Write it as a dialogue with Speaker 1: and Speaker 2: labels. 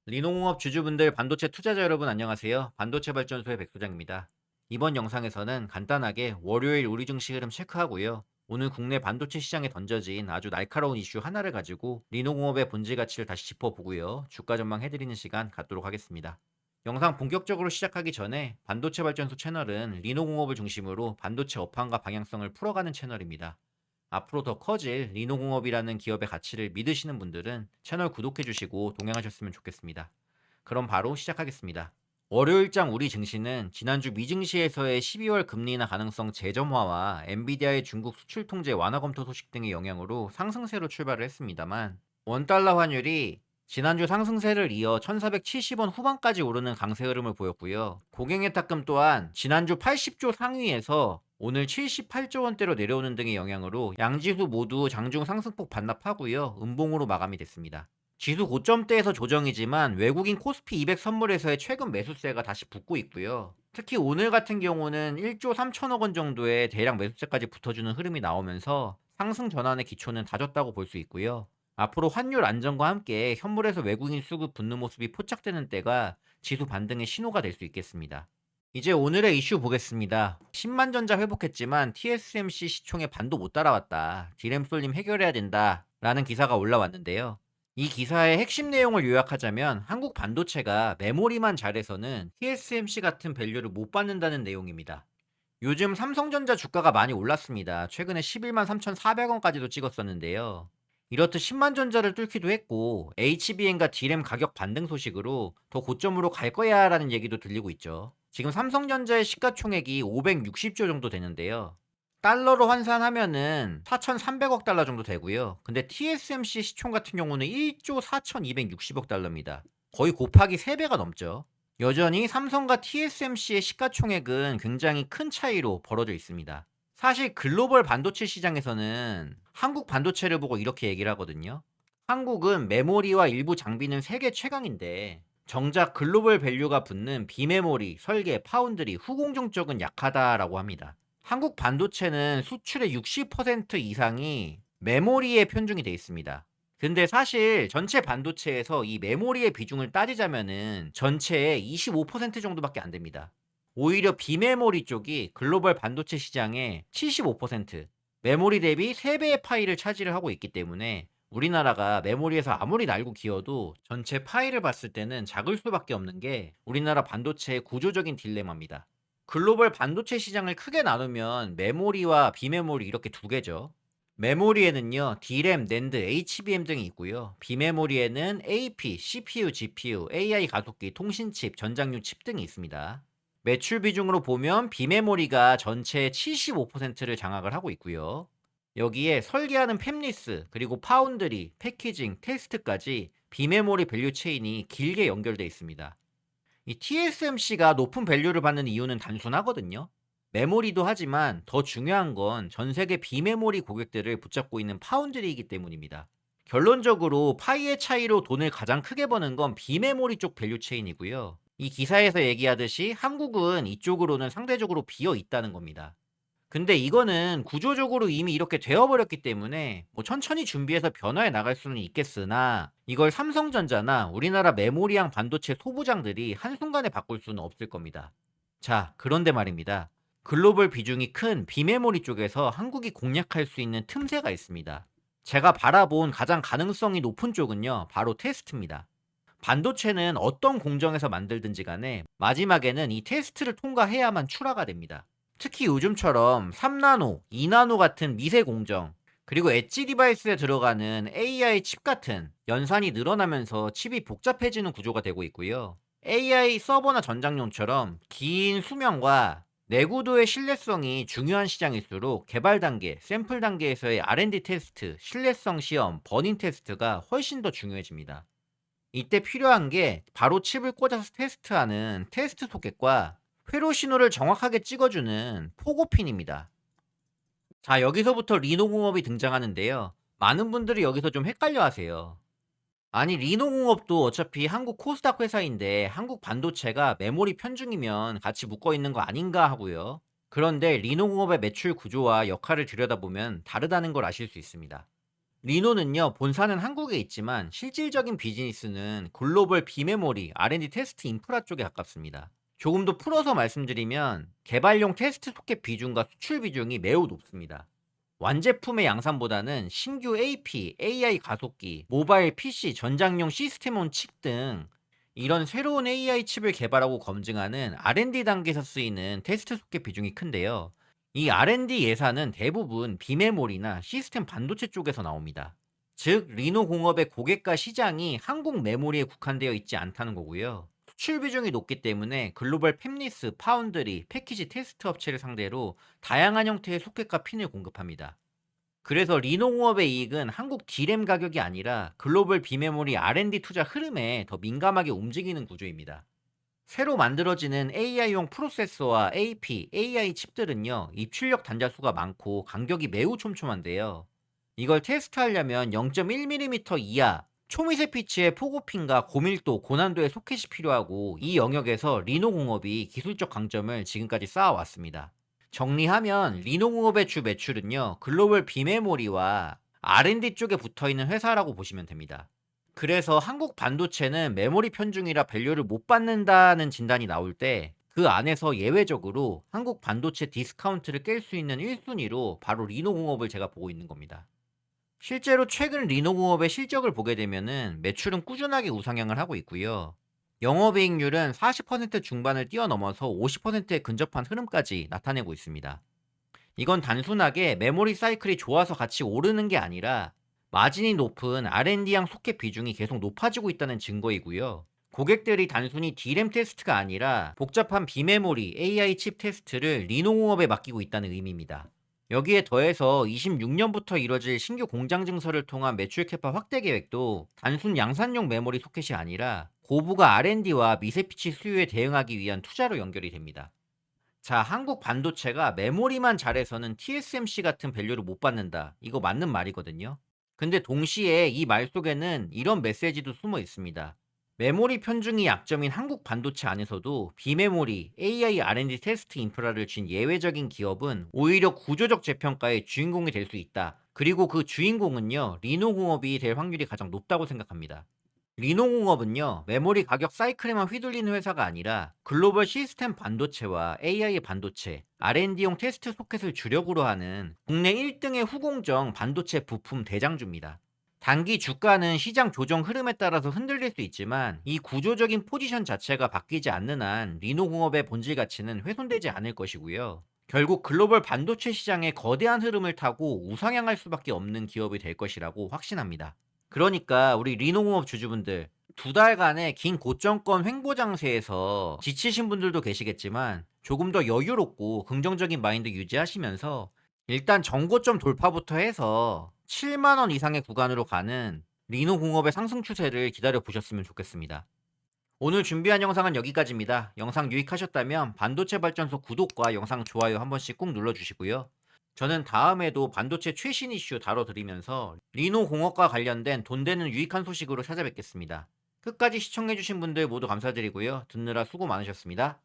Speaker 1: 리노공업 주주분들, 반도체 투자자 여러분 안녕하세요. 반도체 발전소의 백소장입니다. 이번 영상에서는 간단하게 월요일 우리 증시 흐름 체크하고요. 오늘 국내 반도체 시장에 던져진 아주 날카로운 이슈 하나를 가지고 리노공업의 본질 가치를 다시 짚어보고요. 주가 전망 해드리는 시간 갖도록 하겠습니다. 영상 본격적으로 시작하기 전에 반도체 발전소 채널은 리노공업을 중심으로 반도체 업황과 방향성을 풀어가는 채널입니다. 앞으로 더 커질 리노공업이라는 기업의 가치를 믿으시는 분들은 채널 구독해 주시고 동행하셨으면 좋겠습니다. 그럼 바로 시작하겠습니다. 월요일장 우리 증시는 지난주 미증시에서의 12월 금리 인하 가능성 재점화와 엔비디아의 중국 수출 통제 완화 검토 소식 등의 영향으로 상승세로 출발을 했습니다만 원달러 환율이 지난주 상승세를 이어 1470원 후반까지 오르는 강세 흐름을 보였고요. 고객의 탁금 또한 지난주 80조 상위에서 오늘 78조 원대로 내려오는 등의 영향으로 양지수 모두 장중 상승폭 반납하고요. 음봉으로 마감이 됐습니다. 지수 고점대에서 조정이지만 외국인 코스피 200 선물에서의 최근 매수세가 다시 붙고 있고요. 특히 오늘 같은 경우는 1조 3천억 원 정도의 대량 매수세까지 붙어주는 흐름이 나오면서 상승 전환의 기초는 다졌다고 볼 수 있고요. 앞으로 환율 안정과 함께 현물에서 외국인 수급 붙는 모습이 포착되는 때가 지수 반등의 신호가 될 수 있겠습니다. 이제 오늘의 이슈 보겠습니다. 10만 전자 회복했지만 TSMC 시총에 반도 못 따라왔다. 디램 쏠림 해결해야 된다. 라는 기사가 올라왔는데요. 이 기사의 핵심 내용을 요약하자면 한국 반도체가 메모리만 잘해서는 TSMC 같은 밸류를 못 받는다는 내용입니다. 요즘 삼성전자 주가가 많이 올랐습니다. 최근에 11만 3,400원까지도 찍었었는데요. 이렇듯 10만 전자를 뚫기도 했고 HBM과 D램 가격 반등 소식으로 더 고점으로 갈 거야 라는 얘기도 들리고 있죠. 지금 삼성전자의 시가총액이 560조 정도 되는데요. 달러로 환산하면은 4,300억 달러 정도 되고요. 근데 TSMC 시총 같은 경우는 1조 4,260억 달러입니다. 거의 곱하기 3배가 넘죠. 여전히 삼성과 TSMC의 시가총액은 굉장히 큰 차이로 벌어져 있습니다. 사실 글로벌 반도체 시장에서는 한국 반도체를 보고 이렇게 얘기를 하거든요. 한국은 메모리와 일부 장비는 세계 최강인데 정작 글로벌 밸류가 붙는 비메모리, 설계, 파운드리, 후공정 쪽은 약하다라고 합니다. 한국 반도체는 수출의 60% 이상이 메모리에 편중이 되어 있습니다. 근데 사실 전체 반도체에서 이 메모리의 비중을 따지자면은 전체의 25% 정도밖에 안 됩니다. 오히려 비메모리 쪽이 글로벌 반도체 시장의 75%, 메모리 대비 3배의 파이를 차지를 하고 있기 때문에 우리나라가 메모리에서 아무리 날고 기어도 전체 파이를 봤을 때는 작을 수밖에 없는 게 우리나라 반도체의 구조적인 딜레마입니다. 글로벌 반도체 시장을 크게 나누면 메모리와 비메모리 이렇게 두 개죠. 메모리에는요, D램, 낸드, HBM 등이 있고요. 비메모리에는 AP, CPU, GPU, AI 가속기, 통신칩, 전장용 칩 등이 있습니다. 매출 비중으로 보면 비메모리가 전체의 75%를 장악을 하고 있고요. 여기에 설계하는 팹리스, 그리고 파운드리, 패키징, 테스트까지 비메모리 밸류 체인이 길게 연결되어 있습니다. 이 TSMC가 높은 밸류를 받는 이유는 단순하거든요. 메모리도 하지만 더 중요한 건 전 세계 비메모리 고객들을 붙잡고 있는 파운드리이기 때문입니다. 결론적으로 파이의 차이로 돈을 가장 크게 버는 건 비메모리 쪽 밸류 체인이고요. 이 기사에서 얘기하듯이 한국은 이쪽으로는 상대적으로 비어 있다는 겁니다. 근데 이거는 구조적으로 이미 이렇게 되어버렸기 때문에 뭐 천천히 준비해서 변화해 나갈 수는 있겠으나 이걸 삼성전자나 우리나라 메모리형 반도체 소부장들이 한순간에 바꿀 수는 없을 겁니다. 자, 그런데 말입니다. 글로벌 비중이 큰 비메모리 쪽에서 한국이 공략할 수 있는 틈새가 있습니다. 제가 바라본 가장 가능성이 높은 쪽은요, 바로 테스트입니다. 반도체는 어떤 공정에서 만들든지 간에 마지막에는 이 테스트를 통과해야만 출하가 됩니다. 특히 요즘처럼 3나노, 2나노 같은 미세 공정, 그리고 엣지 디바이스에 들어가는 AI 칩 같은 연산이 늘어나면서 칩이 복잡해지는 구조가 되고 있고요. AI 서버나 전장용처럼 긴 수명과 내구도의 신뢰성이 중요한 시장일수록 개발 단계, 샘플 단계에서의 R&D 테스트, 신뢰성 시험, 버닝 테스트가 훨씬 더 중요해집니다. 이때 필요한 게 바로 칩을 꽂아서 테스트하는 테스트 소켓과 회로 신호를 정확하게 찍어주는 포고핀입니다. 자, 여기서부터 리노공업이 등장하는데요. 많은 분들이 여기서 좀 헷갈려 하세요. 아니, 리노공업도 어차피 한국 코스닥 회사인데 한국 반도체가 메모리 편중이면 같이 묶어 있는 거 아닌가 하고요. 그런데 리노공업의 매출 구조와 역할을 들여다보면 다르다는 걸 아실 수 있습니다. 리노는요, 본사는 한국에 있지만 실질적인 비즈니스는 글로벌 비메모리 R&D 테스트 인프라 쪽에 가깝습니다. 조금 더 풀어서 말씀드리면 개발용 테스트 소켓 비중과 수출 비중이 매우 높습니다. 완제품의 양산보다는 신규 AP, AI 가속기, 모바일 PC, 전장용 시스템 온 칩 등 이런 새로운 AI 칩을 개발하고 검증하는 R&D 단계에서 쓰이는 테스트 소켓 비중이 큰데요. 이 R&D 예산은 대부분 비메모리나 시스템 반도체 쪽에서 나옵니다. 즉, 리노 공업의 고객과 시장이 한국 메모리에 국한되어 있지 않다는 거고요. 수출 비중이 높기 때문에 글로벌 팹리스, 파운드리, 패키지 테스트 업체를 상대로 다양한 형태의 소켓과 핀을 공급합니다. 그래서 리노공업의 이익은 한국 D램 가격이 아니라 글로벌 비메모리 R&D 투자 흐름에 더 민감하게 움직이는 구조입니다. 새로 만들어지는 AI용 프로세서와 AP, AI 칩들은요, 입출력 단자수가 많고 간격이 매우 촘촘한데요. 이걸 테스트하려면 0.1mm 이하 초미세 피치의 포고핀과 고밀도, 고난도의 소켓이 필요하고, 이 영역에서 리노공업이 기술적 강점을 지금까지 쌓아왔습니다. 정리하면 리노공업의 주 매출은요, 글로벌 비메모리와 R&D 쪽에 붙어있는 회사라고 보시면 됩니다. 그래서 한국 반도체는 메모리 편중이라 밸류를 못 받는다는 진단이 나올 때 그 안에서 예외적으로 한국 반도체 디스카운트를 깰 수 있는 1순위로 바로 리노공업을 제가 보고 있는 겁니다. 실제로 최근 리노공업의 실적을 보게 되면은 매출은 꾸준하게 우상향을 하고 있고요. 영업이익률은 40% 중반을 뛰어넘어서 50%에 근접한 흐름까지 나타내고 있습니다. 이건 단순하게 메모리 사이클이 좋아서 같이 오르는 게 아니라 마진이 높은 R&D향 소켓 비중이 계속 높아지고 있다는 증거이고요. 고객들이 단순히 D램 테스트가 아니라 복잡한 비메모리, AI 칩 테스트를 리노공업에 맡기고 있다는 의미입니다. 여기에 더해서 26년부터 이뤄질 신규 공장 증설을 통한 매출 캐파 확대 계획도 단순 양산용 메모리 소켓이 아니라 고부가 R&D와 미세피치 수요에 대응하기 위한 투자로 연결이 됩니다. 자, 한국 반도체가 메모리만 잘해서는 TSMC 같은 밸류를 못 받는다. 이거 맞는 말이거든요. 근데 동시에 이 말 속에는 이런 메시지도 숨어 있습니다. 메모리 편중이 약점인 한국 반도체 안에서도 비메모리, AI R&D 테스트 인프라를 쥔 예외적인 기업은 오히려 구조적 재평가의 주인공이 될 수 있다. 그리고 그 주인공은요, 리노공업이 될 확률이 가장 높다고 생각합니다. 리노공업은요, 메모리 가격 사이클에만 휘둘리는 회사가 아니라 글로벌 시스템 반도체와 AI 반도체, R&D용 테스트 소켓을 주력으로 하는 국내 1등의 후공정 반도체 부품 대장주입니다. 단기 주가는 시장 조정 흐름에 따라서 흔들릴 수 있지만 이 구조적인 포지션 자체가 바뀌지 않는 한 리노공업의 본질 가치는 훼손되지 않을 것이고요. 결국 글로벌 반도체 시장의 거대한 흐름을 타고 우상향할 수밖에 없는 기업이 될 것이라고 확신합니다. 그러니까 우리 리노공업 주주분들, 두 달간의 긴 고점권 횡보 장세에서 지치신 분들도 계시겠지만 조금 더 여유롭고 긍정적인 마인드 유지하시면서 일단 전고점 돌파부터 해서 7만 원 이상의 구간으로 가는 리노공업의 상승 추세를 기다려 보셨으면 좋겠습니다. 오늘 준비한 영상은 여기까지입니다. 영상 유익하셨다면 반도체 발전소 구독과 영상 좋아요 한 번씩 꾹 눌러주시고요. 저는 다음에도 반도체 최신 이슈 다뤄드리면서 리노 공업과 관련된 돈 되는 유익한 소식으로 찾아뵙겠습니다. 끝까지 시청해주신 분들 모두 감사드리고요. 듣느라 수고 많으셨습니다.